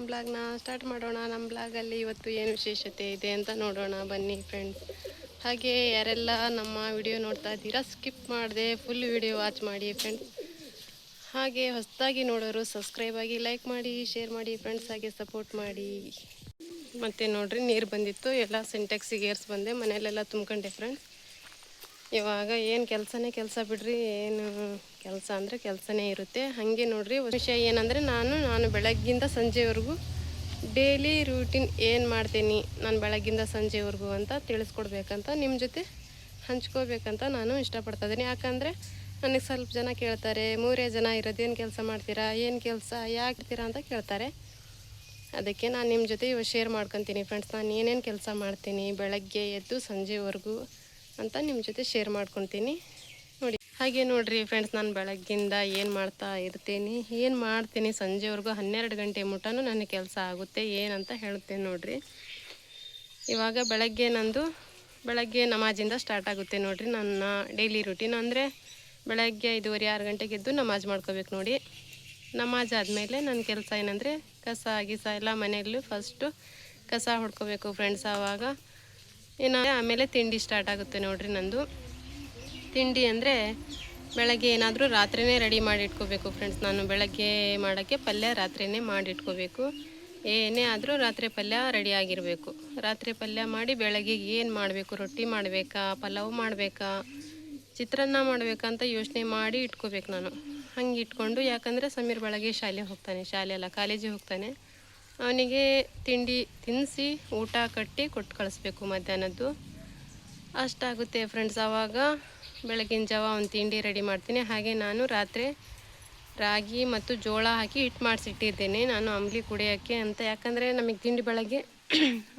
ಬ್ಲಾಗ್ನ start ಮಾಡೋಣ. ನಮ್ಮ ಬ್ಲಾಗಲ್ಲಿ ಇವತ್ತು ಏನು ವಿಶೇಷತೆ ಇದೆ ಅಂತ ನೋಡೋಣ ಬನ್ನಿ ಫ್ರೆಂಡ್ಸ್. ಹಾಗೆ ಯಾರೆಲ್ಲ ನಮ್ಮ ವಿಡಿಯೋ ನೋಡ್ತಾ ಇದ್ದೀರಾ ಸ್ಕಿಪ್ ಮಾಡದೆ ಫುಲ್ ವಿಡಿಯೋ ವಾಚ್ ಮಾಡಿ ಫ್ರೆಂಡ್ಸ್. ಹಾಗೆ ಹೊಸದಾಗಿ ನೋಡೋರು ಸಬ್ಸ್ಕ್ರೈಬ್ ಆಗಿ ಲೈಕ್ ಮಾಡಿ ಶೇರ್ ಮಾಡಿ ಫ್ರೆಂಡ್ಸ್. ಹಾಗೆ ಸಪೋರ್ಟ್ ಮಾಡಿ. ಮತ್ತು ನೋಡ್ರಿ ನೀರು ಬಂದಿತ್ತು, ಎಲ್ಲ ಸಿಂಟೆಕ್ಸಿಗೆ ಏರ್ಸ್ ಬಂದೆ, ಮನೆಯಲ್ಲೆಲ್ಲ ತುಂಬ್ಕೊಂಡೆ ಫ್ರೆಂಡ್ಸ್. ಇವಾಗ ಏನು ಕೆಲಸ ಬಿಡ್ರಿ, ಏನು ಕೆಲಸ ಅಂದರೆ ಕೆಲಸನೇ ಇರುತ್ತೆ. ಹಾಗೆ ನೋಡ್ರಿ ವಿಷಯ ಏನಂದರೆ ನಾನು ಬೆಳಗ್ಗಿಂದ ಸಂಜೆವರೆಗೂ ಡೈಲಿ ರೂಟೀನ್ ಏನು ಮಾಡ್ತೀನಿ ನಾನು ಬೆಳಗ್ಗಿಂದ ಸಂಜೆವರೆಗೂ ಅಂತ ತಿಳಿಸ್ಕೊಡ್ಬೇಕಂತ ನಿಮ್ಮ ಜೊತೆ ಹಂಚ್ಕೋಬೇಕಂತ ನಾನು ಇಷ್ಟಪಡ್ತಾಯಿದ್ದೀನಿ. ಯಾಕಂದರೆ ನನಗೆ ಸ್ವಲ್ಪ ಜನ ಕೇಳ್ತಾರೆ, 3 ಜನ ಇರೋದೇನು ಕೆಲಸ ಮಾಡ್ತೀರಾ, ಏನು ಕೆಲಸ ಯಾಕಿರ್ತೀರಾ ಅಂತ ಕೇಳ್ತಾರೆ. ಅದಕ್ಕೆ ನಾನು ನಿಮ್ಮ ಜೊತೆ ಇವಾಗ ಶೇರ್ ಮಾಡ್ಕೊತೀನಿ ಫ್ರೆಂಡ್ಸ್. ನಾನು ಏನೇನು ಕೆಲಸ ಮಾಡ್ತೀನಿ ಬೆಳಗ್ಗೆ ಎದ್ದು ಸಂಜೆವರೆಗೂ ಅಂತ ನಿಮ್ಮ ಜೊತೆ ಶೇರ್ ಮಾಡ್ಕೊತೀನಿ ನೋಡಿ. ಹಾಗೆ ನೋಡಿರಿ ಫ್ರೆಂಡ್ಸ್, ನಾನು ಬೆಳಗ್ಗಿಂದ ಏನು ಮಾಡ್ತೀನಿ ಸಂಜೆವರೆಗೂ 12 ಗಂಟೆ ಮುಟ್ಟನೂ ನನ್ನ ಕೆಲಸ ಆಗುತ್ತೆ. ಏನಂತ ಹೇಳ್ತೇನೆ ನೋಡಿರಿ. ಇವಾಗ ಬೆಳಗ್ಗೆ ನಮಾಜಿಂದ ಸ್ಟಾರ್ಟ್ ಆಗುತ್ತೆ ನೋಡಿರಿ ನನ್ನ ಡೈಲಿ ರೂಟೀನ್. ಅಂದರೆ ಬೆಳಗ್ಗೆ 5:30-6 ಗಂಟೆಗೆ ಎದ್ದು ನಮಾಜ್ ಮಾಡ್ಕೋಬೇಕು ನೋಡಿ. ನಮಾಜ್ ಆದಮೇಲೆ ನನ್ನ ಕೆಲಸ ಏನಂದರೆ ಕಸ ಎಲ್ಲ ಮನೆಯಲ್ಲೂ ಫಸ್ಟು ಕಸ ಹೊಡ್ಕೋಬೇಕು ಫ್ರೆಂಡ್ಸ್. ಆಮೇಲೆ ತಿಂಡಿ ಸ್ಟಾರ್ಟ್ ಆಗುತ್ತೆ ನೋಡಿರಿ ನಂದು. ತಿಂಡಿ ಅಂದರೆ ಬೆಳಗ್ಗೆ ಏನಾದರೂ ರಾತ್ರಿಯೇ ರೆಡಿ ಮಾಡಿ ಇಟ್ಕೋಬೇಕು ಫ್ರೆಂಡ್ಸ್. ನಾನು ಬೆಳಗ್ಗೆ ಮಾಡೋಕ್ಕೆ ಪಲ್ಯ ರಾತ್ರಿಯೇ ಮಾಡಿಟ್ಕೋಬೇಕು. ಏನೇ ಆದರೂ ರಾತ್ರಿ ಪಲ್ಯ ರೆಡಿ ಆಗಿರಬೇಕು. ರಾತ್ರಿ ಪಲ್ಯ ಮಾಡಿ ಬೆಳಗ್ಗೆ ಏನು ಮಾಡಬೇಕು, ರೊಟ್ಟಿ ಮಾಡಬೇಕಾ, ಪಲಾವ್ ಮಾಡಬೇಕಾ, ಚಿತ್ರಾನ್ನ ಮಾಡಬೇಕಂತ ಯೋಚನೆ ಮಾಡಿ ಇಟ್ಕೋಬೇಕು ನಾನು. ಹಂಗೆ ಇಟ್ಕೊಂಡು, ಯಾಕಂದರೆ ಸಮೀರ್ ಬೆಳಗ್ಗೆ ಕಾಲೇಜಿಗೆ ಹೋಗ್ತಾನೆ. ಅವನಿಗೆ ತಿಂಡಿ ತಿನ್ನಿಸಿ ಊಟ ಕಟ್ಟಿ ಕೊಟ್ಟು ಕಳಿಸ್ಬೇಕು ಮಧ್ಯಾಹ್ನದ್ದು. ಅಷ್ಟಾಗುತ್ತೆ ಫ್ರೆಂಡ್ಸ್. ಆವಾಗ ಬೆಳಗಿನ ಜಾವ ಒಂದು ತಿಂಡಿ ರೆಡಿ ಮಾಡ್ತೀನಿ. ಹಾಗೆ ನಾನು ರಾತ್ರಿ ರಾಗಿ ಮತ್ತು ಜೋಳ ಹಾಕಿ ಹಿಟ್ಟು ಮಾಡಿಸಿಟ್ಟಿದ್ದೇನೆ ನಾನು ಅಂಬ್ಲಿ ಕುಡಿಯೋಕ್ಕೆ ಅಂತ. ಯಾಕಂದರೆ ನಮಗೆ ತಿಂಡಿ ಬೆಳಗ್ಗೆ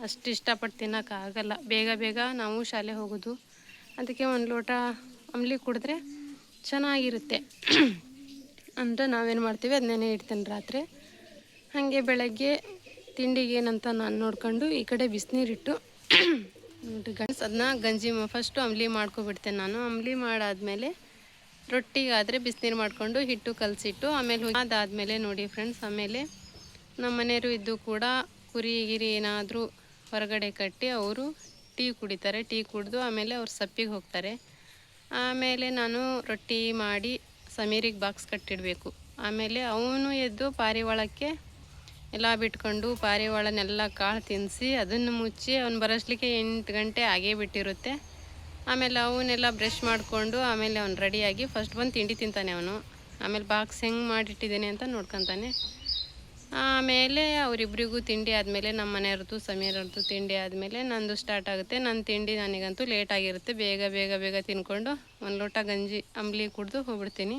ಅಷ್ಟು ಇಷ್ಟಪಟ್ಟು ತಿನ್ನೋಕ್ಕಾಗಲ್ಲ. ಬೇಗ ನಾವು ಶಾಲೆ ಹೋಗೋದು, ಅದಕ್ಕೆ ಒಂದು ಲೋಟ ಅಂಬ್ಲಿ ಕುಡಿದ್ರೆ ಚೆನ್ನಾಗಿರುತ್ತೆ ಅಂತ ನಾವೇನು ಮಾಡ್ತೀವಿ ಅದನ್ನೇ ಇಡ್ತೇನೆ ರಾತ್ರಿ. ಹಾಗೆ ಬೆಳಗ್ಗೆ ತಿಂಡಿಗೆ ಏನಂತ ನಾನು ನೋಡ್ಕೊಂಡು ಈ ಕಡೆ ಬಿಸಿನೀರಿಟ್ಟು ಅದನ್ನ ಗಂಜಿ ಫಸ್ಟು ಅಂಬ್ಲಿ ಮಾಡ್ಕೊಬಿಡ್ತೇನೆ ನಾನು. ಅಂಬ್ಲಿ ಮಾಡಾದಮೇಲೆ ರೊಟ್ಟಿಗಾದರೆ ಬಿಸಿನೀರು ಮಾಡಿಕೊಂಡು ಹಿಟ್ಟು ಕಲಸಿಟ್ಟು ಆಮೇಲೆ ಅದಾದಮೇಲೆ ನೋಡಿ ಫ್ರೆಂಡ್ಸ್, ಆಮೇಲೆ ನಮ್ಮ ಮನೆಯವರು ಇದ್ದು ಕೂಡ ಕುರಿ ಏನಾದರೂ ಹೊರಗಡೆ ಕಟ್ಟಿ ಅವರು ಟೀ ಕುಡಿತಾರೆ. ಟೀ ಕುಡಿದು ಆಮೇಲೆ ಅವ್ರು ಸಪ್ಪಿಗೆ ಹೋಗ್ತಾರೆ. ಆಮೇಲೆ ನಾನು ರೊಟ್ಟಿ ಮಾಡಿ ಸಮೀರಿಗೆ ಬಾಕ್ಸ್ ಕಟ್ಟಿಡಬೇಕು. ಆಮೇಲೆ ಅವನು ಎದ್ದು ಪಾರಿವಾಳಕ್ಕೆ ಎಲ್ಲ ಬಿಟ್ಕೊಂಡು ಪಾರಿವಾಳನೆಲ್ಲ ಕಾಳು ತಿನ್ನಿಸಿ ಅದನ್ನು ಮುಚ್ಚಿ ಅವ್ನು ಬರೋಷ್ಟಲಿಕ್ಕೆ 8 ಗಂಟೆ ಆಗೇ ಬಿಟ್ಟಿರುತ್ತೆ. ಆಮೇಲೆ ಅವನ್ನೆಲ್ಲ ಬ್ರಷ್ ಮಾಡಿಕೊಂಡು ಆಮೇಲೆ ಅವ್ನು ರೆಡಿಯಾಗಿ ಫಸ್ಟ್ ಬಂದು ತಿಂಡಿ ತಿಂತಾನೆ ಅವನು. ಆಮೇಲೆ ಬಾಕ್ಸ್ ಹೆಂಗೆ ಮಾಡಿಟ್ಟಿದ್ದೇನೆ ಅಂತ ನೋಡ್ಕೊತಾನೆ. ಆಮೇಲೆ ಅವರಿಬ್ಬರಿಗೂ ತಿಂಡಿ ಆದಮೇಲೆ ನಮ್ಮ ಮನೆಯವ್ರದ್ದು ಸಮೀರವ್ರದ್ದು ತಿಂಡಿ ಆದಮೇಲೆ ನಂದು ಸ್ಟಾರ್ಟ್ ಆಗುತ್ತೆ. ನನ್ನ ತಿಂಡಿ ನನಗಂತೂ ಲೇಟಾಗಿರುತ್ತೆ. ಬೇಗ ತಿನ್ಕೊಂಡು ಒಂದು ಲೋಟ ಗಂಜಿ ಅಂಬ್ಲಿ ಕುಡಿದು ಹೋಗ್ಬಿಡ್ತೀನಿ.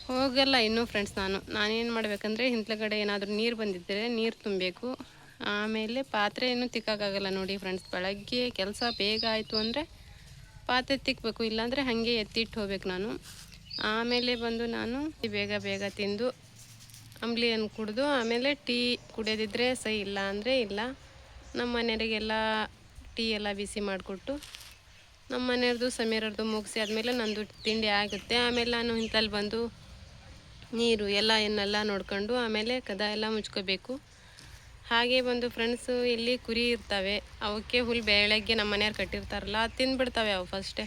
ಹೋಗಲ್ಲ ಇನ್ನೂ ಫ್ರೆಂಡ್ಸ್. ನಾನೇನು ಮಾಡಬೇಕಂದ್ರೆ ಹಿಂತ್ಲಗಡೆ ಏನಾದರೂ ನೀರು ಬಂದಿದ್ದರೆ ನೀರು ತುಂಬಬೇಕು. ಆಮೇಲೆ ಪಾತ್ರೆ ಇನ್ನೂ ತಿಕ್ಕೋಕ್ಕಾಗಲ್ಲ ನೋಡಿ ಫ್ರೆಂಡ್ಸ್. ಬೆಳಗ್ಗೆ ಕೆಲಸ ಬೇಗ ಆಯಿತು ಅಂದರೆ ಪಾತ್ರೆ ತಿಕ್ಕಬೇಕು, ಇಲ್ಲಾಂದರೆ ಹಾಗೆ ಎತ್ತಿಟ್ಟು ಹೋಗ್ಬೇಕು ನಾನು. ಆಮೇಲೆ ಬಂದು ನಾನು ಬೇಗ ತಿಂದು ಅಂಬ್ಲಿಯನ್ನು ಕುಡಿದು ಆಮೇಲೆ ಟೀ ಕುಡಿಯೋದಿದ್ರೆ ಸೈ, ಇಲ್ಲ ಅಂದರೆ ಇಲ್ಲ. ನಮ್ಮ ಮನೆಯವರಿಗೆಲ್ಲ ಟೀ ಎಲ್ಲ ಬಿಸಿ ಮಾಡಿಕೊಟ್ಟು ನಮ್ಮ ಮನೆಯವ್ರದ್ದು ಸಮೀರವ್ರದ್ದು ಮುಗಿಸಿ ಆದಮೇಲೆ ನಂದು ತಿಂಡಿ ಆಗುತ್ತೆ. ಆಮೇಲೆ ನಾನು ಇಂತಲ್ಲಿ ಬಂದು ನೀರು ಏನೆಲ್ಲ ನೋಡ್ಕೊಂಡು ಆಮೇಲೆ ಕದ ಎಲ್ಲ ಮುಚ್ಕೋಬೇಕು. ಹಾಗೆ ಬಂದು ಫ್ರೆಂಡ್ಸು ಇಲ್ಲಿ ಕುರಿ ಇರ್ತವೆ, ಅವಕ್ಕೆ ಹುಲ್ಲು ಬೆಳಗ್ಗೆ ನಮ್ಮ ಮನೆಯವ್ರು ಕಟ್ಟಿರ್ತಾರಲ್ಲ ಅದು ತಿಂದುಬಿಡ್ತವೆ ಅವು ಫಸ್ಟೇ.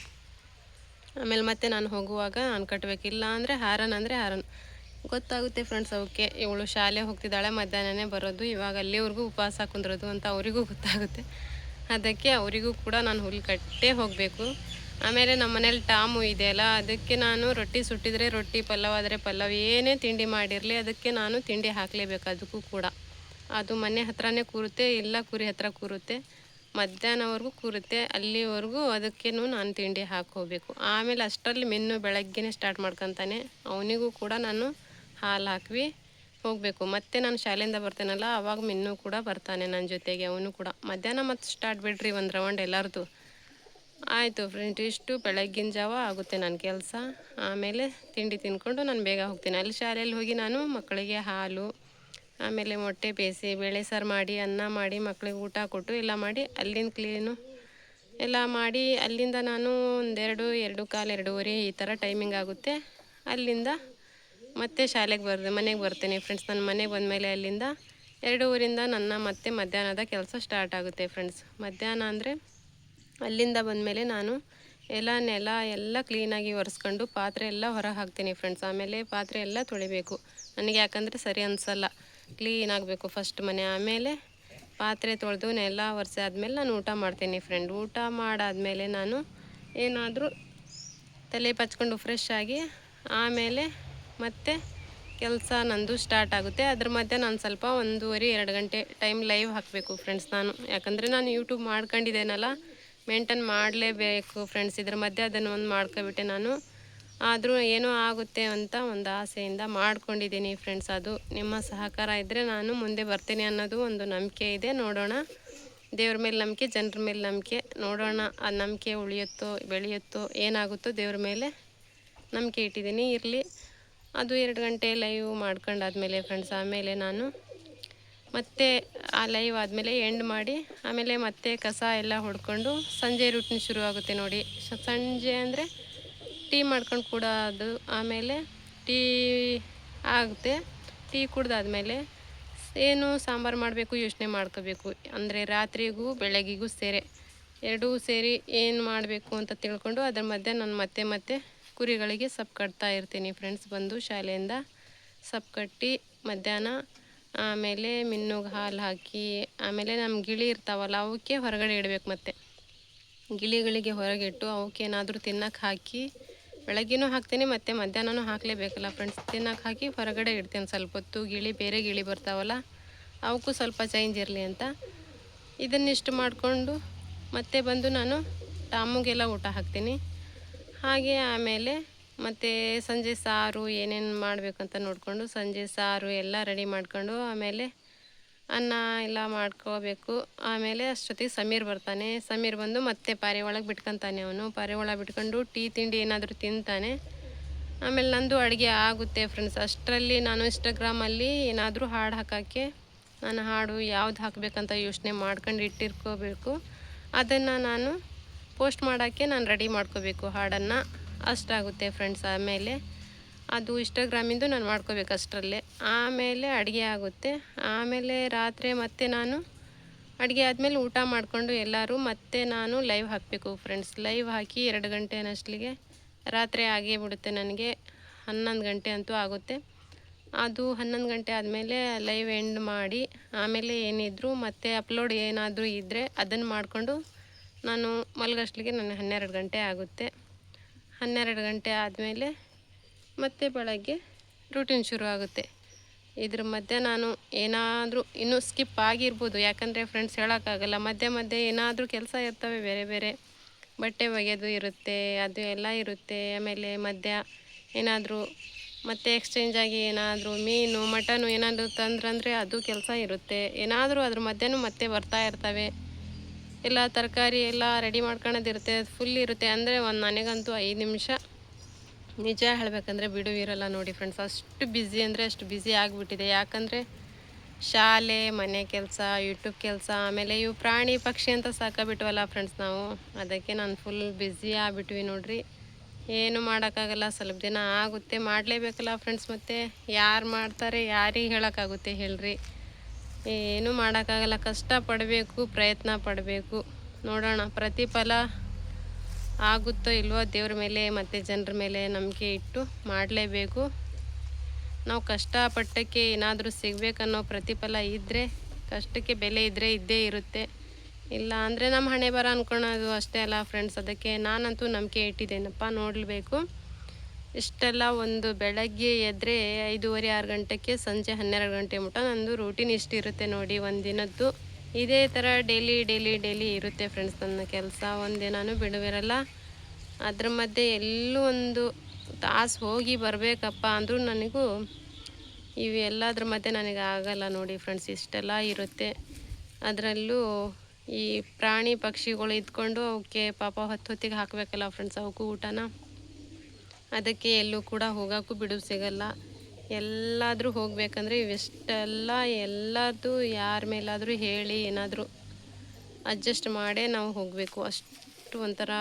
ಆಮೇಲೆ ಮತ್ತೆ ನಾನು ಹೋಗುವಾಗ ನಾನು ಕಟ್ಟಬೇಕು, ಇಲ್ಲ ಅಂದರೆ ಹಾರನ್ ಗೊತ್ತಾಗುತ್ತೆ ಫ್ರೆಂಡ್ಸ್ ಅವಕ್ಕೆ. ಇವಳು ಶಾಲೆ ಹೋಗ್ತಿದ್ದಾಳೆ, ಮಧ್ಯಾಹ್ನನೇ ಬರೋದು, ಇವಾಗ ಅಲ್ಲಿವರೆಗೂ ಉಪವಾಸ ಕುಂದ್ರೋದು ಅಂತ ಅವರಿಗೂ ಗೊತ್ತಾಗುತ್ತೆ. ಅದಕ್ಕೆ ಅವರಿಗೂ ಕೂಡ ನಾನು ಹುಲ್ಲು ಕಟ್ಟೇ ಹೋಗಬೇಕು. ಆಮೇಲೆ ನಮ್ಮ ಮನೇಲಿ ಟಾಮು ಇದೆಯಲ್ಲ, ಅದಕ್ಕೆ ನಾನು ರೊಟ್ಟಿ ಸುಟ್ಟಿದರೆ ರೊಟ್ಟಿ, ಪಲಾವ್ ಆದರೆ ಪಲಾವ್, ಏನೇ ತಿಂಡಿ ಮಾಡಿರಲಿ ಅದಕ್ಕೆ ನಾನು ತಿಂಡಿ ಹಾಕಲೇಬೇಕು. ಅದಕ್ಕೂ ಕೂಡ ಅದು ಮನೆ ಹತ್ರನೇ ಕೂರುತ್ತೆ, ಇಲ್ಲ ಕುರಿ ಹತ್ರ ಕೂರುತ್ತೆ, ಮಧ್ಯಾಹ್ನವರೆಗೂ ಕೂರುತ್ತೆ. ಅಲ್ಲಿವರೆಗೂ ಅದಕ್ಕೇನು ನಾನು ತಿಂಡಿ ಹಾಕೋಬೇಕು. ಆಮೇಲೆ ಅಷ್ಟರಲ್ಲಿ ಮೆನ್ನು ಬೆಳಗ್ಗೆನೇ ಸ್ಟಾರ್ಟ್ ಮಾಡ್ಕೊತಾನೆ. ಅವನಿಗೂ ಕೂಡ ನಾನು ಹಾಲು ಹಾಕಿ ಹೋಗಬೇಕು. ಮತ್ತು ನಾನು ಶಾಲೆಯಿಂದ ಬರ್ತೇನಲ್ಲ ಆವಾಗ ಮೆನ್ನು ಕೂಡ ಬರ್ತಾನೆ ನನ್ನ ಜೊತೆಗೆ. ಅವನು ಕೂಡ ಮಧ್ಯಾಹ್ನ ಮತ್ತು ಸ್ಟಾರ್ಟ್ ಬಿಡ್ರಿ ಒಂದು ರೌಂಡ್ ಎಲ್ಲರದು. ಆಯಿತು ಫ್ರೆಂಡ್, ಇಷ್ಟು ಬೆಳಗ್ಗಿನ ಜಾವ ಆಗುತ್ತೆ ನನ್ನ ಕೆಲಸ. ಆಮೇಲೆ ತಿಂಡಿ ತಿಂದ್ಕೊಂಡು ನಾನು ಬೇಗ ಹೋಗ್ತೀನಿ. ಅಲ್ಲಿ ಶಾಲೆಯಲ್ಲಿ ಹೋಗಿ ನಾನು ಮಕ್ಕಳಿಗೆ ಹಾಲು, ಆಮೇಲೆ ಮೊಟ್ಟೆ ಬೇಯಿಸಿ, ಬೇಳೆ ಸಾರು ಮಾಡಿ, ಅನ್ನ ಮಾಡಿ, ಮಕ್ಕಳಿಗೆ ಊಟ ಕೊಟ್ಟು ಎಲ್ಲ ಮಾಡಿ ಅಲ್ಲಿಂದ ಕ್ಲೀನು ಎಲ್ಲ ಮಾಡಿ ಅಲ್ಲಿಂದ ನಾನು 2 2:15 2:30 ಈ ಥರ ಟೈಮಿಂಗ್ ಆಗುತ್ತೆ. ಅಲ್ಲಿಂದ ಮತ್ತೆ ಮನೆಗೆ ಬರ್ತೇನೆ ಫ್ರೆಂಡ್ಸ್. ನಾನು ಮನೆಗೆ ಬಂದಮೇಲೆ ಅಲ್ಲಿಂದ 2 ಊರಿಂದ ನನ್ನ ಮತ್ತೆ ಮಧ್ಯಾಹ್ನದ ಕೆಲಸ ಸ್ಟಾರ್ಟ್ ಆಗುತ್ತೆ ಫ್ರೆಂಡ್ಸ್. ಮಧ್ಯಾಹ್ನ ಅಂದರೆ ಅಲ್ಲಿಂದ ಬಂದಮೇಲೆ ನಾನು ನೆಲ ಎಲ್ಲ ಕ್ಲೀನಾಗಿ ಒರೆಸ್ಕೊಂಡು ಪಾತ್ರೆ ಎಲ್ಲ ಹೊರಗೆ ಹಾಕ್ತೀನಿ ಫ್ರೆಂಡ್ಸ್. ಆಮೇಲೆ ಪಾತ್ರೆ ಎಲ್ಲ ತೊಳಿಬೇಕು ನನಗೆ, ಯಾಕಂದರೆ ಸರಿ ಅನಿಸಲ್ಲ. ಕ್ಲೀನ್ ಆಗಬೇಕು ಫಸ್ಟ್ ಮನೆ, ಆಮೇಲೆ ಪಾತ್ರೆ ತೊಳೆದು ನೆಲ ಒರೆಸಿ ಆದಮೇಲೆ ನಾನು ಊಟ ಮಾಡ್ತೀನಿ ಫ್ರೆಂಡ್. ಊಟ ಮಾಡಾದಮೇಲೆ ನಾನು ಏನಾದರೂ ತಲೆ ಪಚ್ಕೊಂಡು ಫ್ರೆಶ್ ಆಗಿ ಆಮೇಲೆ ಮತ್ತೆ ಕೆಲಸ ನಂದು ಸ್ಟಾರ್ಟ್ ಆಗುತ್ತೆ. ಅದ್ರ ಮಧ್ಯೆ ನಾನು ಸ್ವಲ್ಪ 1:30-2 ಗಂಟೆ ಟೈಮ್ ಲೈವ್ ಹಾಕಬೇಕು ಫ್ರೆಂಡ್ಸ್ ನಾನು, ಯಾಕಂದರೆ ನಾನು ಯೂಟ್ಯೂಬ್ ಮಾಡ್ಕೊಂಡಿದ್ದೇನಲ್ಲ, ಮೇಂಟೈನ್ ಮಾಡಲೇಬೇಕು ಫ್ರೆಂಡ್ಸ್. ಇದ್ರ ಮಧ್ಯೆ ಅದನ್ನು ಒಂದು ಮಾಡ್ಕೊಬಿಟ್ಟೆ ನಾನು. ಆದರೂ ಏನೋ ಆಗುತ್ತೆ ಅಂತ ಒಂದು ಆಸೆಯಿಂದ ಮಾಡ್ಕೊಂಡಿದ್ದೀನಿ ಫ್ರೆಂಡ್ಸ್. ಅದು ನಿಮ್ಮ ಸಹಕಾರ ಇದ್ದರೆ ನಾನು ಮುಂದೆ ಬರ್ತೀನಿ ಅನ್ನೋದು ಒಂದು ನಂಬಿಕೆ ಇದೆ. ನೋಡೋಣ, ದೇವ್ರ ಮೇಲೆ ನಂಬಿಕೆ, ಜನರ ಮೇಲೆ ನಂಬಿಕೆ, ನೋಡೋಣ ಆ ನಂಬಿಕೆ ಉಳಿಯುತ್ತೋ ಬೆಳೆಯುತ್ತೋ ಏನಾಗುತ್ತೋ ದೇವ್ರ ಮೇಲೆ ನಂಬಿಕೆ ಇಟ್ಟಿದ್ದೀನಿ. ಇರಲಿ, ಅದು 2 ಗಂಟೆ ಲೈವ್ ಮಾಡ್ಕೊಂಡಾದ್ಮೇಲೆ ಫ್ರೆಂಡ್ಸ್, ಆಮೇಲೆ ನಾನು ಮತ್ತೆ ಆ ಲೈವ್ ಆದಮೇಲೆ ಎಂಡ್ ಮಾಡಿ ಆಮೇಲೆ ಮತ್ತೆ ಕಸ ಎಲ್ಲ ಹೊಡ್ಕೊಂಡು ಸಂಜೆ ರೂಟೀನ್ ಶುರು ಆಗುತ್ತೆ ನೋಡಿ. ಸಂಜೆ ಅಂದರೆ ಟೀ ಮಾಡ್ಕೊಂಡು ಕೂಡ ಅದು, ಆಮೇಲೆ ಟೀ ಆಗುತ್ತೆ. ಟೀ ಕುಡ್ದಾದ್ಮೇಲೆ ಏನು ಸಾಂಬಾರು ಮಾಡಬೇಕು ಯೋಚನೆ ಮಾಡ್ಕೋಬೇಕು. ಅಂದರೆ ರಾತ್ರಿಗೂ ಬೆಳಗ್ಗೆಗೂ ಎರಡೂ ಸೇರಿ ಏನು ಮಾಡಬೇಕು ಅಂತ ತಿಳ್ಕೊಂಡು ಅದ್ರ ಮಧ್ಯೆ ನಾನು ಮತ್ತೆ ಕುರಿಗಳಿಗೆ ಸೊಪ್ಪು ಕಟ್ತಾ ಇರ್ತೀನಿ ಫ್ರೆಂಡ್ಸ್. ಬಂದು ಶಾಲೆಯಿಂದ ಸೊಪ್ಪು ಕಟ್ಟಿ ಮಧ್ಯಾಹ್ನ ಆಮೇಲೆ ಮಿನ್ನುಗೆ ಹಾಲು ಹಾಕಿ ಆಮೇಲೆ ನಮ್ಮ ಗಿಳಿ ಇರ್ತಾವಲ್ಲ ಅವಕ್ಕೆ ಹೊರಗಡೆ ಇಡಬೇಕು. ಮತ್ತು ಗಿಳಿಗಳಿಗೆ ಹೊರಗಿಟ್ಟು ಅವಕ್ಕೇನಾದರೂ ತಿನ್ನಕ್ಕೆ ಹಾಕಿ, ಬೆಳಗ್ಗೆನೂ ಹಾಕ್ತೀನಿ ಮತ್ತು ಮಧ್ಯಾಹ್ನನೂ ಹಾಕಲೇಬೇಕಲ್ಲ ಫ್ರೆಂಡ್ಸ್. ತಿನ್ನಕ್ಕೆ ಹಾಕಿ ಹೊರಗಡೆ ಇಡ್ತೀನಿ ಸ್ವಲ್ಪ ಹೊತ್ತು. ಬೇರೆ ಗಿಳಿ ಬರ್ತಾವಲ್ಲ ಅವಕ್ಕೂ ಸ್ವಲ್ಪ ಚೇಂಜ್ ಇರಲಿ ಅಂತ. ಇದನ್ನಿಷ್ಟು ಮಾಡಿಕೊಂಡು ಮತ್ತೆ ಬಂದು ನಾನು ಟಾಮುಗೆಲ್ಲ ಊಟ ಹಾಕ್ತೀನಿ. ಹಾಗೆ ಆಮೇಲೆ ಮತ್ತು ಸಂಜೆ ಸಾರು ಏನೇನು ಮಾಡಬೇಕಂತ ನೋಡಿಕೊಂಡು ಸಂಜೆ ಸಾರು ಎಲ್ಲ ರೆಡಿ ಮಾಡ್ಕೊಂಡು ಆಮೇಲೆ ಅನ್ನ ಎಲ್ಲ ಮಾಡ್ಕೋಬೇಕು. ಆಮೇಲೆ ಅಷ್ಟೊತ್ತಿಗೆ ಸಮೀರ್ ಬರ್ತಾನೆ. ಸಮೀರ್ ಬಂದು ಮತ್ತೆ ಪಾರಿವಾಳಗೆ ಬಿಟ್ಕೊತಾನೆ. ಅವನು ಪಾರಿವಾಳ ಬಿಟ್ಕೊಂಡು ಟೀ ತಿಂಡಿ ಏನಾದರೂ ತಿಂತಾನೆ. ಆಮೇಲೆ ನಂದು ಅಡುಗೆ ಆಗುತ್ತೆ ಫ್ರೆಂಡ್ಸ್. ಅಷ್ಟರಲ್ಲಿ ನಾನು ಇನ್ಸ್ಟಾಗ್ರಾಮಲ್ಲಿ ಏನಾದರೂ ಹಾಡು ಹಾಕೋಕ್ಕೆ, ನಾನು ಹಾಡು ಯಾವ್ದು ಹಾಕಬೇಕಂತ ಯೋಚನೆ ಮಾಡ್ಕೊಂಡು ಇಟ್ಟಿರ್ಕೋಬೇಕು. ಅದನ್ನು ನಾನು ಪೋಸ್ಟ್ ಮಾಡೋಕ್ಕೆ ನಾನು ರೆಡಿ ಮಾಡ್ಕೋಬೇಕು ಹಾಡನ್ನು. ಅಷ್ಟಾಗುತ್ತೆ ಫ್ರೆಂಡ್ಸ್. ಆಮೇಲೆ ಅದು ಇನ್ಸ್ಟಾಗ್ರಾಮಿಂದು ನಾನು ಮಾಡ್ಕೋಬೇಕು ಅಷ್ಟರಲ್ಲೇ. ಆಮೇಲೆ ಅಡುಗೆ ಆಗುತ್ತೆ. ಆಮೇಲೆ ರಾತ್ರಿ ಮತ್ತೆ ನಾನು ಅಡುಗೆ ಆದಮೇಲೆ ಊಟ ಮಾಡಿಕೊಂಡು ಎಲ್ಲರೂ ಮತ್ತೆ ನಾನು ಲೈವ್ ಹಾಕಬೇಕು ಫ್ರೆಂಡ್ಸ್. ಲೈವ್ ಹಾಕಿ 2 ಗಂಟೆ ಅನ್ನಷ್ಟಲಿಗೆ ರಾತ್ರಿ ಆಗೇ ಬಿಡುತ್ತೆ ನನಗೆ. 11 ಗಂಟೆ ಅಂತೂ ಆಗುತ್ತೆ. ಅದು 11 ಗಂಟೆ ಆದಮೇಲೆ ಲೈವ್ ಎಂಡ್ ಮಾಡಿ ಆಮೇಲೆ ಏನಿದ್ರು ಮತ್ತೆ ಅಪ್ಲೋಡ್ ಏನಾದರೂ ಇದ್ದರೆ ಅದನ್ನು ಮಾಡಿಕೊಂಡು ನಾನು ಮಲಗೋಷ್ಟಲಿಗೆ ನನಗೆ 12 ಗಂಟೆ ಆಗುತ್ತೆ. 12 ಗಂಟೆ ಆದಮೇಲೆ ಮತ್ತೆ ಬೆಳಗ್ಗೆ ರೂಟೀನ್ ಶುರು ಆಗುತ್ತೆ. ಇದ್ರ ಮಧ್ಯೆ ನಾನು ಏನಾದರೂ ಇನ್ನೂ ಸ್ಕಿಪ್ ಆಗಿರ್ಬೋದು, ಯಾಕಂದರೆ ಫ್ರೆಂಡ್ಸ್ ಹೇಳೋಕ್ಕಾಗಲ್ಲ. ಮಧ್ಯೆ ಏನಾದರೂ ಕೆಲಸ ಇರ್ತವೆ, ಬೇರೆ ಬಟ್ಟೆ ಒಗೆಯೋದು ಇರುತ್ತೆ, ಅದು ಎಲ್ಲ ಇರುತ್ತೆ. ಆಮೇಲೆ ಏನಾದರೂ ಮತ್ತೆ ಎಕ್ಸ್ಚೇಂಜ್ ಆಗಿ ಏನಾದರೂ ಮೀನು ಮಟನು ಏನಾದರೂ ತಂದ್ರಂದರೆ ಅದು ಕೆಲಸ ಇರುತ್ತೆ. ಏನಾದರೂ ಅದ್ರ ಮಧ್ಯೆನೂ ಮತ್ತೆ ಬರ್ತಾ ಇರ್ತವೆ. ಎಲ್ಲ ತರಕಾರಿ ಎಲ್ಲ ರೆಡಿ ಮಾಡ್ಕೊಳ್ಳೋದಿರುತ್ತೆ, ಫುಲ್ ಇರುತ್ತೆ. ಅಂದರೆ ನನಗಂತೂ 5 ನಿಮಿಷ ನಿಜ ಹೇಳಬೇಕಂದ್ರೆ ಬಿಡುವಿರಲ್ಲ ನೋಡಿ ಫ್ರೆಂಡ್ಸ್. ಅಷ್ಟು ಬ್ಯುಸಿ ಅಂದರೆ ಅಷ್ಟು ಬ್ಯುಸಿ ಆಗಿಬಿಟ್ಟಿದೆ. ಯಾಕಂದರೆ ಶಾಲೆ, ಮನೆ ಕೆಲಸ, ಯೂಟ್ಯೂಬ್ ಕೆಲಸ, ಆಮೇಲೆ ಇವು ಪ್ರಾಣಿ ಪಕ್ಷಿ ಅಂತ ಸಾಕಾಗ್ಬಿಟ್ವಲ್ಲ ಫ್ರೆಂಡ್ಸ್ ನಾವು. ಅದಕ್ಕೆ ನಾನು ಫುಲ್ ಬ್ಯುಸಿ ಆಗಿಬಿಟ್ವಿ ನೋಡ್ರಿ. ಏನು ಮಾಡೋಕ್ಕಾಗಲ್ಲ, ಸ್ವಲ್ಪ ದಿನ ಆಗುತ್ತೆ, ಮಾಡಲೇಬೇಕಲ್ಲ ಫ್ರೆಂಡ್ಸ್. ಮತ್ತು ಯಾರು ಮಾಡ್ತಾರೆ, ಯಾರಿಗೆ ಹೇಳೋಕ್ಕಾಗುತ್ತೆ ಹೇಳ್ರಿ. ಏನೂ ಮಾಡೋಕ್ಕಾಗಲ್ಲ, ಕಷ್ಟಪಡಬೇಕು, ಪ್ರಯತ್ನ ಪಡಬೇಕು. ನೋಡೋಣ ಪ್ರತಿಫಲ ಆಗುತ್ತೋ ಇಲ್ವೋ ದೇವ್ರ ಮೇಲೆ ಮತ್ತು ಜನರ ಮೇಲೆ ನಂಬಿಕೆ ಇಟ್ಟು ಮಾಡಲೇಬೇಕು. ನಾವು ಕಷ್ಟಪಟ್ಟಕ್ಕೆ ಏನಾದರೂ ಸಿಗಬೇಕನ್ನೋ ಪ್ರತಿಫಲ ಇದ್ದರೆ, ಕಷ್ಟಕ್ಕೆ ಬೆಲೆ ಇದ್ದರೆ ಇದ್ದೇ ಇರುತ್ತೆ. ಇಲ್ಲ ಅಂದರೆ ನಮ್ಮ ಹಣೆ ಬರ ಅಂದ್ಕೊಳೋದು ಅಷ್ಟೇ ಅಲ್ಲ ಫ್ರೆಂಡ್ಸ್. ಅದಕ್ಕೆ ನಾನಂತೂ ನಂಬಿಕೆ ಇಟ್ಟಿದ್ದೇನಪ್ಪ, ನೋಡಬೇಕು. ಇಷ್ಟೆಲ್ಲ ಒಂದು ಬೆಳಗ್ಗೆ ಎದ್ದರೆ 5:30-6 ಗಂಟೆಗೆ ಸಂಜೆ 12 ಗಂಟೆ ಮಟ್ಟ ನಂದು ರೂಟೀನ್ ಇಷ್ಟಿರುತ್ತೆ ನೋಡಿ ಒಂದಿನದ್ದು. ಇದೇ ಥರ ಡೈಲಿ ಇರುತ್ತೆ ಫ್ರೆಂಡ್ಸ್ ನನ್ನ ಕೆಲಸ. ಒಂದಿನಾನು ಬಿಡುವಿರಲ್ಲ. ಅದ್ರ ಮಧ್ಯೆ ಎಲ್ಲೂ ಒಂದು ತಾಸು ಹೋಗಿ ಬರಬೇಕಪ್ಪ ಅಂದರೂ ನನಗೂ ಇವೆಲ್ಲದ್ರ ಮಧ್ಯೆ ನನಗೆ ಆಗಲ್ಲ ನೋಡಿ ಫ್ರೆಂಡ್ಸ್. ಇಷ್ಟೆಲ್ಲ ಇರುತ್ತೆ. ಅದರಲ್ಲೂ ಈ ಪ್ರಾಣಿ ಪಕ್ಷಿಗಳು ಇದ್ಕೊಂಡು ಅವಕ್ಕೆ ಪಾಪ ಹೊತ್ತಿಗೆ ಹಾಕಬೇಕಲ್ಲ ಫ್ರೆಂಡ್ಸ್, ಅವಕ್ಕೂ ಊಟನ. ಅದಕ್ಕೆ ಎಲ್ಲೂ ಕೂಡ ಹೋಗೋಕ್ಕೂ ಬಿಡುವು ಸಿಗಲ್ಲ. ಎಲ್ಲಾದರೂ ಹೋಗಬೇಕಂದ್ರೆ ಇವೆಷ್ಟೆಲ್ಲ ಎಲ್ಲದು ಯಾರ ಮೇಲಾದರೂ ಹೇಳಿ ಏನಾದರೂ ಅಡ್ಜಸ್ಟ್ ಮಾಡೇ ನಾವು ಹೋಗಬೇಕು. ಅಷ್ಟು ಒಂಥರ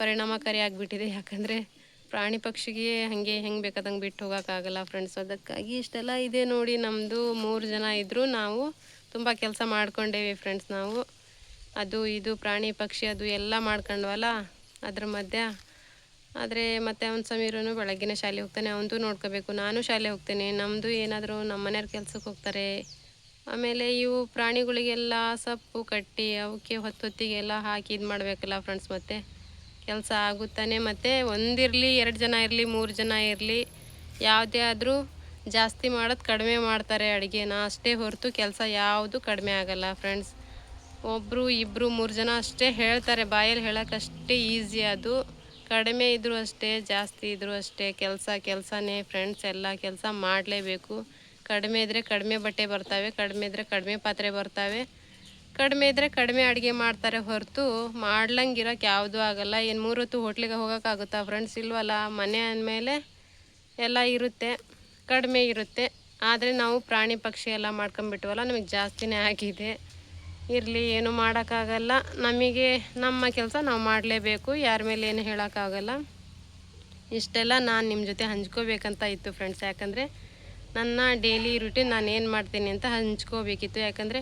ಪರಿಣಾಮಕಾರಿ ಆಗಿಬಿಟ್ಟಿದೆ. ಯಾಕಂದರೆ ಪ್ರಾಣಿ ಪಕ್ಷಿಗೆ ಹಾಗೆ ಹೆಂಗೆ ಬೇಕಾದಂಗೆ ಬಿಟ್ಟು ಹೋಗೋಕ್ಕಾಗಲ್ಲ ಫ್ರೆಂಡ್ಸ್. ಅದಕ್ಕಾಗಿ ಇಷ್ಟೆಲ್ಲ ಇದೆ ನೋಡಿ. ನಮ್ಮದು 3 ಜನ ಇದ್ದರೂ ನಾವು ತುಂಬ ಕೆಲಸ ಮಾಡ್ಕೊಂಡೇವಿ ಫ್ರೆಂಡ್ಸ್. ನಾವು ಅದು ಇದು ಪ್ರಾಣಿ ಪಕ್ಷಿ ಅದು ಎಲ್ಲ ಮಾಡ್ಕೊಂಡ್ವಲ್ಲ ಅದ್ರ ಮಧ್ಯೆ. ಆದರೆ ಮತ್ತೆ ಅವ್ನು ಸಮೀರನು ಬೆಳಗ್ಗಿನ ಶಾಲೆ ಹೋಗ್ತಾನೆ, ಅವನದು ನೋಡ್ಕೋಬೇಕು. ನಾನು ಶಾಲೆ ಹೋಗ್ತೇನೆ, ನಮ್ಮದು ಏನಾದರೂ ನಮ್ಮ ಮನೆಯವ್ರ ಕೆಲ್ಸಕ್ಕೆ ಹೋಗ್ತಾರೆ. ಆಮೇಲೆ ಇವು ಪ್ರಾಣಿಗಳಿಗೆಲ್ಲ ಸೊಪ್ಪು ಕಟ್ಟಿ ಅವಕ್ಕೆ ಹೊತ್ತಿಗೆಲ್ಲ ಹಾಕಿ ಇದು ಮಾಡಬೇಕಲ್ಲ ಫ್ರೆಂಡ್ಸ್. ಮತ್ತೆ ಕೆಲಸ ಆಗುತ್ತಾನೆ. ಮತ್ತು ಒಂದಿರಲಿ 2 ಜನ ಇರಲಿ 3 ಜನ ಇರಲಿ ಯಾವುದೇ ಆದರೂ ಜಾಸ್ತಿ ಮಾಡೋದು ಕಡಿಮೆ ಮಾಡ್ತಾರೆ ಅಡುಗೆನ ಅಷ್ಟೇ ಹೊರತು ಕೆಲಸ ಯಾವುದು ಕಡಿಮೆ ಆಗಲ್ಲ ಫ್ರೆಂಡ್ಸ್. ಒಬ್ಬರು 2 3 ಜನ ಅಷ್ಟೇ ಹೇಳ್ತಾರೆ, ಬಾಯಲ್ಲಿ ಹೇಳೋಕ್ಕಷ್ಟೇ ಈಸಿ. ಅದು ಕಡಿಮೆ ಇದ್ದರೂ ಅಷ್ಟೇ ಜಾಸ್ತಿ ಇದ್ದರೂ ಅಷ್ಟೇ ಕೆಲಸನೇ ಫ್ರೆಂಡ್ಸ್. ಎಲ್ಲ ಕೆಲಸ ಮಾಡಲೇಬೇಕು. ಕಡಿಮೆ ಇದ್ದರೆ ಕಡಿಮೆ ಬಟ್ಟೆ ಬರ್ತವೆ, ಕಡಿಮೆ ಇದ್ದರೆ ಕಡಿಮೆ ಪಾತ್ರೆ ಬರ್ತವೆ, ಕಡಿಮೆ ಇದ್ದರೆ ಕಡಿಮೆ ಅಡುಗೆ ಮಾಡ್ತಾರೆ ಹೊರತು ಮಾಡ್ಲಂಗಿರೋಕೆ ಯಾವುದೂ ಆಗಲ್ಲ. ಏನು 3 ಹೊತ್ತು ಹೋಟ್ಲಿಗೆ ಹೋಗೋಕ್ಕಾಗುತ್ತಾ ಫ್ರೆಂಡ್ಸ್? ಇಲ್ವಲ್ಲ. ಮನೆ ಅಂದಮೇಲೆ ಎಲ್ಲ ಇರುತ್ತೆ, ಕಡಿಮೆ ಇರುತ್ತೆ. ಆದರೆ ನಾವು ಪ್ರಾಣಿ ಪಕ್ಷಿ ಎಲ್ಲ ಮಾಡ್ಕೊಂಬಿಟ್ವಲ್ಲ, ನಮಗೆ ಜಾಸ್ತಿನೇ ಆಗಿದೆ. ಇರಲಿ, ಏನು ಮಾಡೋಕ್ಕಾಗಲ್ಲ. ನಮಗೆ ನಮ್ಮ ಕೆಲಸ ನಾವು ಮಾಡಲೇಬೇಕು, ಯಾರ ಮೇಲೆ ಏನು ಹೇಳೋಕ್ಕಾಗಲ್ಲ. ಇಷ್ಟೆಲ್ಲ ನಾನು ನಿಮ್ಮ ಜೊತೆ ಹಂಚ್ಕೋಬೇಕಂತ ಇತ್ತು ಫ್ರೆಂಡ್ಸ್. ಯಾಕಂದರೆ ನನ್ನ ಡೈಲಿ ರೂಟೀನ್ ನಾನು ಏನು ಮಾಡ್ತೀನಿ ಅಂತ ಹಂಚ್ಕೋಬೇಕಿತ್ತು. ಯಾಕಂದರೆ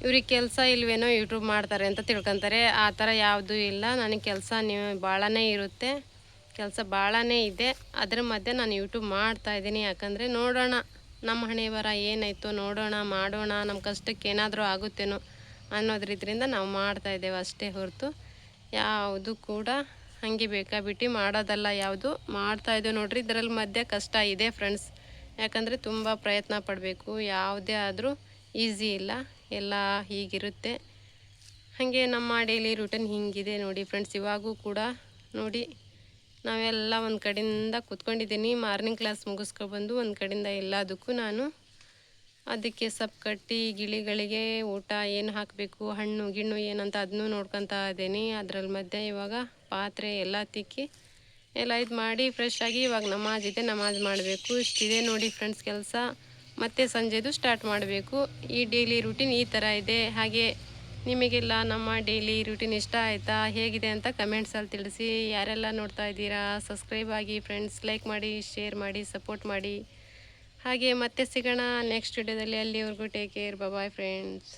ಇವ್ರಿಗೆ ಕೆಲಸ ಇಲ್ವೇನೋ ಯೂಟ್ಯೂಬ್ ಮಾಡ್ತಾರೆ ಅಂತ ತಿಳ್ಕೊತಾರೆ. ಆ ಥರ ಯಾವುದೂ ಇಲ್ಲ. ನನಗೆ ಕೆಲಸ ಭಾಳನೇ ಇರುತ್ತೆ, ಕೆಲಸ ಭಾಳನೇ ಇದೆ. ಅದ್ರ ಮಧ್ಯೆ ನಾನು ಯೂಟ್ಯೂಬ್ ಮಾಡ್ತಾಯಿದ್ದೀನಿ. ಯಾಕಂದರೆ ನೋಡೋಣ ನಮ್ಮ ಹಣೆ ಬರ ಏನಾಯಿತು ನೋಡೋಣ, ಮಾಡೋಣ, ನಮ್ಮ ಕಷ್ಟಕ್ಕೆ ಏನಾದರೂ ಆಗುತ್ತೇನೋ ಅನ್ನೋದ್ರಿಂದ ನಾವು ಮಾಡ್ತಾಯಿದ್ದೇವೆ ಅಷ್ಟೇ ಹೊರತು ಯಾವುದು ಕೂಡ ಹಾಗೆ ಬೇಕಾಬಿಟ್ಟು ಮಾಡೋದಲ್ಲ. ಯಾವುದು ಮಾಡ್ತಾಯಿದ್ದೇವೆ ನೋಡ್ರಿ. ಇದರಲ್ಲಿ ಮಧ್ಯೆ ಕಷ್ಟ ಇದೆ ಫ್ರೆಂಡ್ಸ್. ಯಾಕಂದರೆ ತುಂಬ ಪ್ರಯತ್ನ ಪಡಬೇಕು. ಯಾವುದೇ ಆದರೂ ಈಸಿ ಇಲ್ಲ, ಎಲ್ಲ ಹೀಗಿರುತ್ತೆ. ಹಾಗೆ ನಮ್ಮ ಡೈಲಿ ರೂಟೀನ್ ಹೀಗಿದೆ ನೋಡಿ ಫ್ರೆಂಡ್ಸ್. ಇವಾಗೂ ಕೂಡ ನೋಡಿ ನಾವೆಲ್ಲ ಒಂದು ಕಡೆಯಿಂದ ಕೂತ್ಕೊಂಡಿದ್ದೀನಿ. ಮಾರ್ನಿಂಗ್ ಕ್ಲಾಸ್ ಮುಗಿಸ್ಕೊಬಂದು ಒಂದು ಕಡೆಯಿಂದ ಎಲ್ಲದಕ್ಕೂ ನಾನು ಅದಕ್ಕೆ ಸೊಪ್ಪು ಕಟ್ಟಿ ಗಿಳಿಗಳಿಗೆ ಊಟ ಏನು ಹಾಕಬೇಕು, ಹಣ್ಣು ಗಿಣ್ಣು ಏನಂತ ಅದನ್ನೂ ನೋಡ್ಕೊತಾ ಇದ್ದೀನಿ. ಅದರಲ್ಲಿ ಮಧ್ಯೆ ಇವಾಗ ಪಾತ್ರೆ ಎಲ್ಲ ತಿಕ್ಕಿ ಎಲ್ಲ ಇದು ಮಾಡಿ ಫ್ರೆಶ್ ಆಗಿ ಇವಾಗ ನಮಾಜ್ ಇದೆ, ನಮಾಜ್ ಮಾಡಬೇಕು. ಇಷ್ಟಿದೆ ನೋಡಿ ಫ್ರೆಂಡ್ಸ್ ಕೆಲಸ. ಮತ್ತೆ ಸಂಜೆದು ಸ್ಟಾರ್ಟ್ ಮಾಡಬೇಕು. ಈ ಡೈಲಿ ರೂಟೀನ್ ಈ ಥರ ಇದೆ. ಹಾಗೆ ನಿಮಗೆಲ್ಲ ನಮ್ಮ ಡೈಲಿ ರೂಟೀನ್ ಇಷ್ಟ ಆಯಿತಾ, ಹೇಗಿದೆ ಅಂತ ಕಮೆಂಟ್ಸಲ್ಲಿ ತಿಳಿಸಿ. ಯಾರೆಲ್ಲ ನೋಡ್ತಾ ಇದ್ದೀರಾ ಸಬ್ಸ್ಕ್ರೈಬ್ ಆಗಿ ಫ್ರೆಂಡ್ಸ್, ಲೈಕ್ ಮಾಡಿ, ಶೇರ್ ಮಾಡಿ, ಸಪೋರ್ಟ್ ಮಾಡಿ. ಹಾಗೆ ಮತ್ತೆ ಸಿಗೋಣ ನೆಕ್ಸ್ಟ್ ವಿಡಿಯೋದಲ್ಲಿ. ಅಲ್ಲಿವರೆಗೂ ಟೇಕ್ ಕೇರ್, ಬಾಯ್ ಫ್ರೆಂಡ್ಸ್.